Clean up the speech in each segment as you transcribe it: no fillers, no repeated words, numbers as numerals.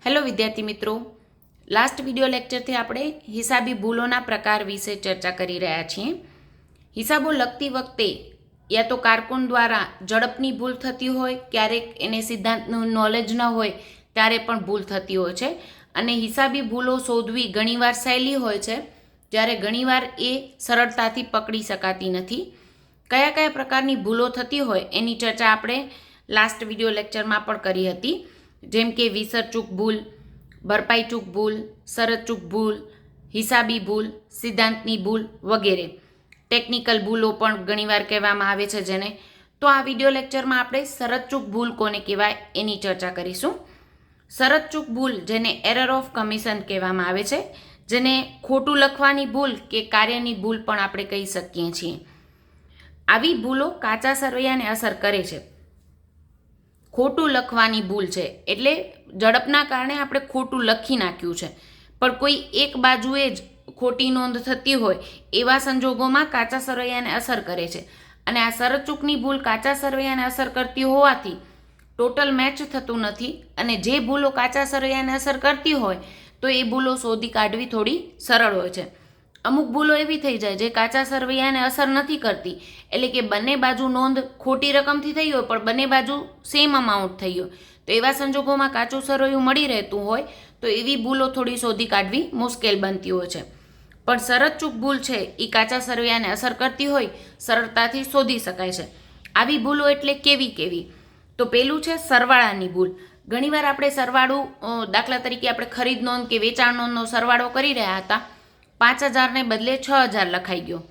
Hello વિદ્યાર્થી મિત્રો, last video લેક્ચરથી આપણે હિસાબી ભૂલોના પ્રકાર વિશે ચર્ચા કરી રહ્યા છીએ. હિસાબો લખતી વખતે યા તો કારકુન દ્વારા ઝડપની ભૂલ થતી હોય, ક્યારેક એને સિદ્ધાંતનું નોલેજ ન હોય ત્યારે પણ ભૂલ થતી હોય છે. અને હિસાબી ભૂલો શોધવી ઘણીવાર સહેલી હોય છે, જ્યારે ઘણીવાર એ સરળતાથી પકડી શકાતી નથી. કયા કયા પ્રકારની ભૂલો થતી હોય એની ચર્ચા આપણે લાસ્ટ વિડિયો લેક્ચરમાં પણ કરી હતી, જેમ કે વિસર ચૂક ભૂલ, ભરપાઈ ચૂક ભૂલ, શરત ચૂક ભૂલ, હિસાબી ભૂલ, સિદ્ધાંતની ભૂલ વગેરે. ટેકનિકલ ભૂલો પણ ઘણીવાર કહેવામાં આવે છે જેને. તો આ વિડિયો લેક્ચરમાં આપણે શરત ચૂક ભૂલ કોને કહેવાય એની ચર્ચા કરીશું. શરત ચૂક ભૂલ, જેને એરર ઓફ કમિશન કહેવામાં આવે છે, જેને ખોટું લખવાની ભૂલ કે કાર્યની ભૂલ પણ આપણે કહી શકીએ છીએ. આવી ભૂલો કાચા સરવૈયાને અસર કરે છે. ખોટું લખવાની ભૂલ છે એટલે ઝડપના કારણે આપણે ખોટું લખી નાખ્યું છે, પણ કોઈ એક બાજુએ જ ખોટી નોંધ થતી હોય એવા સંજોગોમાં કાચા સરવૈયાને અસર કરે છે. અને આ શરત ચૂકની ભૂલ કાચા સરવૈયાને અસર કરતી હોવાથી ટોટલ મેચ થતું નથી. અને જે ભૂલો કાચા સરવૈયાને અસર કરતી હોય તો એ ભૂલો શોધી કાઢવી થોડી સરળ હોય છે. અમુક ભૂલો એવી થઈ જાય જે કાચા સરવૈયાને અસર નથી કરતી, એટલે કે બંને બાજુ નોંધ ખોટી રકમથી થઈ હોય પણ બંને બાજુ સેમ અમાઉન્ટ થઈ હોય, તો એવા સંજોગોમાં કાચું સરવૈયું મળી રહેતું હોય તો એવી ભૂલો થોડી શોધી કાઢવી મુશ્કેલ બનતી હોય છે. પણ શરત ચૂક ભૂલ છે એ કાચા સરવૈયાને અસર કરતી હોય, સરળતાથી શોધી શકાય છે. આવી ભૂલો એટલે કેવી કેવી? તો પહેલું છે સરવાળાની ભૂલ. ઘણીવાર આપણે સરવાળું, દાખલા તરીકે આપણે ખરીદ નોંધ કે વેચાણ નોંધનો સરવાળો કરી રહ્યા હતા, 5,000 ને બદલે 6,000 લખાઈ ગયો,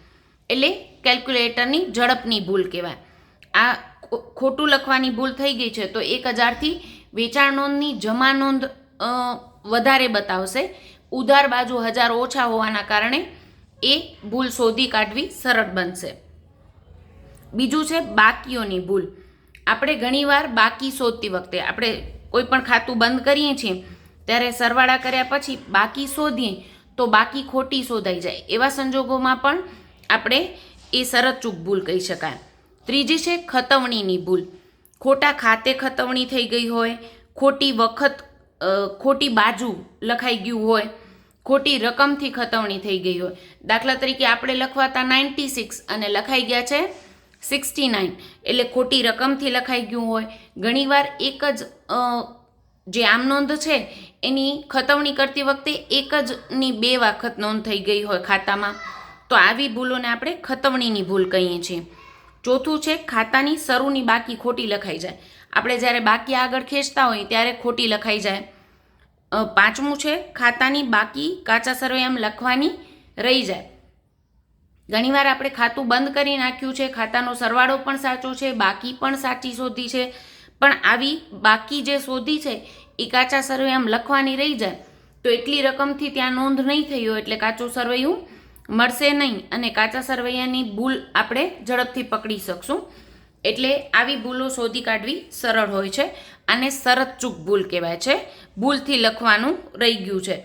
એટલે કેલ્ક્યુલેટરની ઝડપની ભૂલ કહેવાય. આ ખોટું લખવાની ભૂલ થઈ ગઈ છે તો 1,000થી વેચાણ નોંધની જમા નોંધ વધારે બતાવશે. ઉધાર બાજુ 1,000 ઓછા હોવાના કારણે એ ભૂલ શોધી કાઢવી સરળ બનશે. બીજું છે બાકીઓની ભૂલ. આપણે ઘણીવાર બાકી શોધતી વખતે આપણે કોઈ પણ ખાતું બંધ કરીએ છીએ ત્યારે સરવાળા કર્યા પછી બાકી શોધીએ તો બાકી ખોટી શોધાઈ જાય. એવા સંજોગોમાં પણ આપણે એ શરત ચૂક ભૂલ કહી શકાય. ત્રીજી છે ખતવણીની ભૂલ. ખોટા ખાતે ખતવણી થઈ ગઈ હોય, ખોટી વખત, ખોટી બાજુ લખાઈ ગયું હોય, ખોટી રકમથી ખતવણી થઈ ગઈ હોય. દાખલા તરીકે આપણે લખવાતા 96 અને લખાઈ ગયા છે 69, એટલે ખોટી રકમથી લખાઈ ગયું હોય. ઘણીવાર એક જ જે આમ નોંધ છે એની ખતવણી કરતી વખતે એક જ ની 2 વખત નોંધ થઈ ગઈ હોય ખાતામાં, તો આવી ભૂલોને આપણે ખતવણીની ભૂલ કહીએ છીએ. ચોથું છે ખાતાની શરૂની બાકી ખોટી લખાઈ જાય. આપણે જ્યારે બાકી આગળ ખેંચતા હોય ત્યારે ખોટી લખાઈ જાય. પાંચમું છે ખાતાની બાકી કાચા સરવૈયામાં લખવાની રહી જાય. ઘણીવાર આપણે ખાતું બંધ કરી નાખ્યું છે, ખાતાનો સરવાળો પણ સાચો છે, બાકી પણ સાચી શોધી છે, પણ આવી બાકી જે શોધી છે એ કાચા સરવૈયામાં લખવાની રહી જાય તો એટલી રકમથી ત્યાં નોંધ નહીં થઈ હોય એટલે કાચું સરવૈયું મળશે નહીં અને કાચા સરવૈયાની ભૂલ આપણે ઝડપથી પકડી શકશું. એટલે આવી ભૂલો શોધી કાઢવી સરળ હોય છે. આને શરત ચૂક ભૂલ કહેવાય છે. ભૂલથી લખવાનું રહી ગયું છે.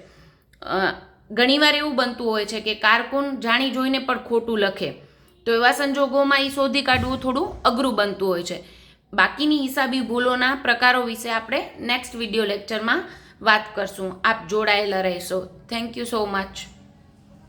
ઘણીવાર એવું બનતું હોય છે કે કારકુન જાણી જોઈને પણ ખોટું લખે, તો એવા સંજોગોમાં એ શોધી કાઢવું થોડું અઘરું બનતું હોય છે. બાકીની હિસાબી ભૂલોના પ્રકારો વિશે આપણે નેક્સ્ટ વિડિયો લેક્ચરમાં વાત કરશું. આપ જોડાયેલા રહેશો. Thank you so much.